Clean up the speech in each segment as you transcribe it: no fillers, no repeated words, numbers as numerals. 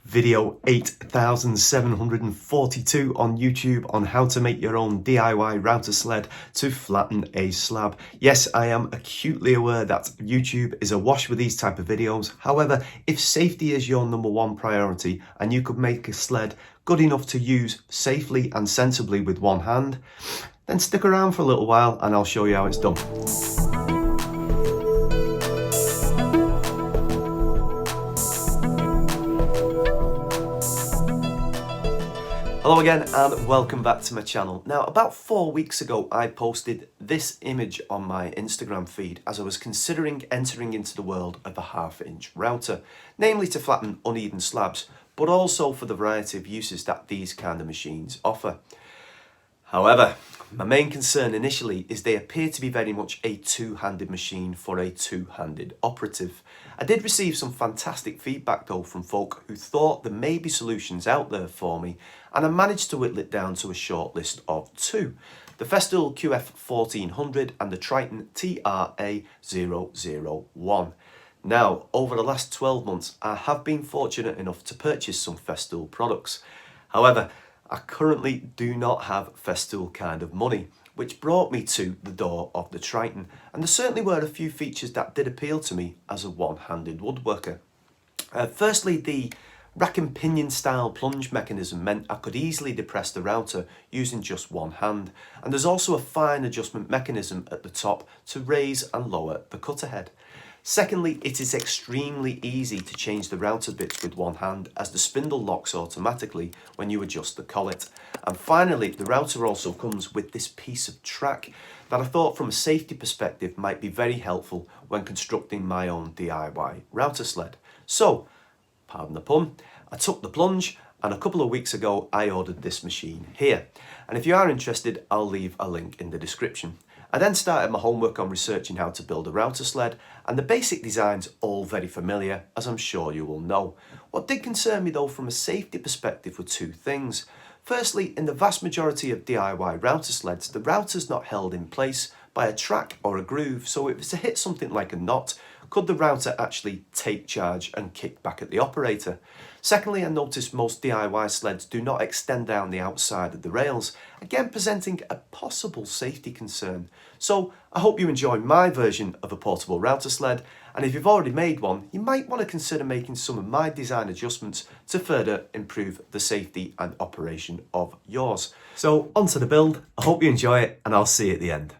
Video 8742 on YouTube on how to make your own DIY router sled to flatten a slab. Yes, I am acutely aware that YouTube is awash with these type of videos. However, if safety is your #1 priority and you could make a sled good enough to use safely and sensibly with one hand, then stick around for a little while and I'll show you how it's done. Hello again and welcome back to my channel. Now, about 4 weeks ago I posted this image on my Instagram feed as I was considering entering into the world of a 1/2-inch router, namely to flatten uneven slabs, but also for the variety of uses that these kind of machines offer. However, my main concern initially is they appear to be very much a two-handed machine for a two-handed operative. I did receive some fantastic feedback though from folk who thought there may be solutions out there for me, and I managed to whittle it down to a short list of two: the Festool QF1400 and the Triton TRA001. Now, over the last 12 months, I have been fortunate enough to purchase some Festool products. However, I currently do not have Festool kind of money, which brought me to the door of the Triton, and there certainly were a few features that did appeal to me as a one-handed woodworker. Firstly, the rack and pinion style plunge mechanism meant I could easily depress the router using just one hand, and there's also a fine adjustment mechanism at the top to raise and lower the cutter head. Secondly, it is extremely easy to change the router bits with one hand as the spindle locks automatically when you adjust the collet. And finally, the router also comes with this piece of track that I thought from a safety perspective might be very helpful when constructing my own DIY router sled. So, pardon the pun, I took the plunge, and a couple of weeks ago I ordered this machine here. And if you are interested, I'll leave a link in the description. I then started my homework on researching how to build a router sled, and the basic design's all very familiar, as I'm sure you will know. What did concern me though from a safety perspective were two things. Firstly, in the vast majority of DIY router sleds, the router's not held in place by a track or a groove, so if it's to hit something like a knot, could the router actually take charge and kick back at the operator? Secondly, I noticed most DIY sleds do not extend down the outside of the rails, again presenting a possible safety concern. So I hope you enjoy my version of a portable router sled, and if you've already made one, you might want to consider making some of my design adjustments to further improve the safety and operation of yours. So onto the build. I hope you enjoy it, and I'll see you at the end.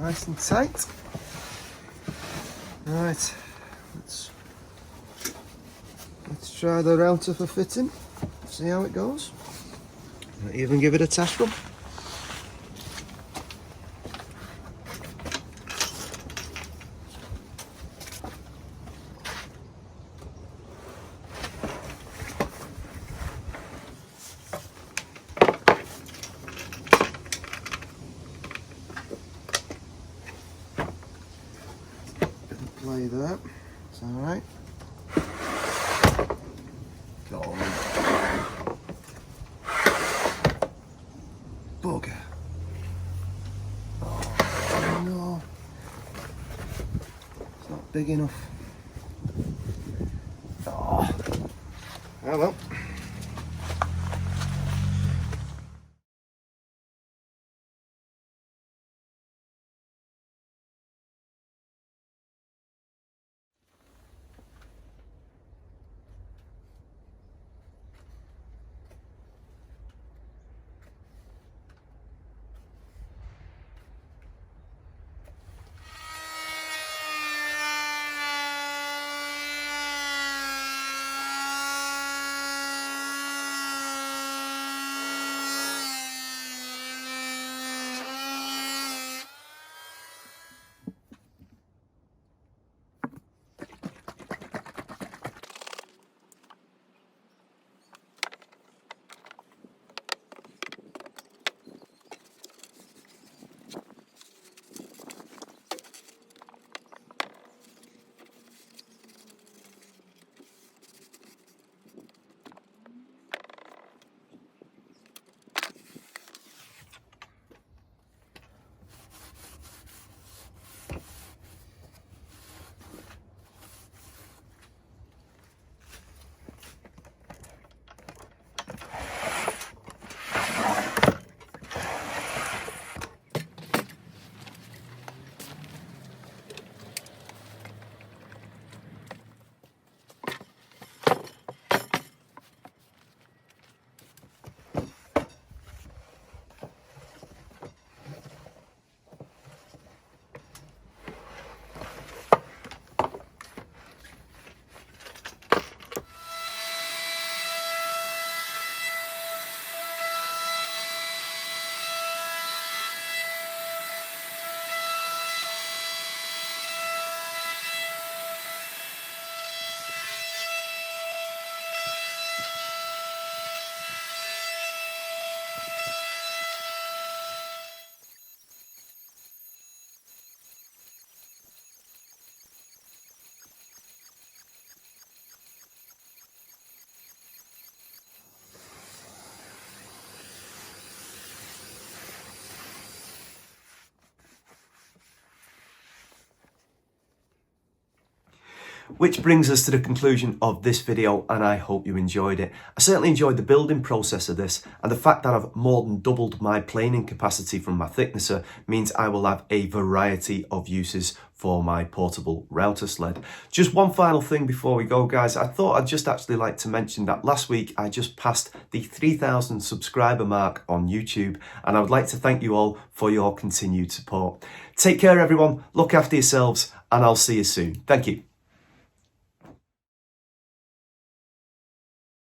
nice and tight. Right, let's try the router for fitting, see how it goes. Might even give it a test run. Play that, it's alright. Go on. Bugger. Oh no. It's not big enough. Oh well. Which brings us to the conclusion of this video, and I hope you enjoyed it. I certainly enjoyed the building process of this, and the fact that I've more than doubled my planing capacity from my thicknesser means I will have a variety of uses for my portable router sled. Just one final thing before we go, guys. I thought I'd just actually like to mention that last week I just passed the 3,000 subscriber mark on YouTube, and I would like to thank you all for your continued support. Take care, everyone. Look after yourselves, and I'll see you soon. Thank you.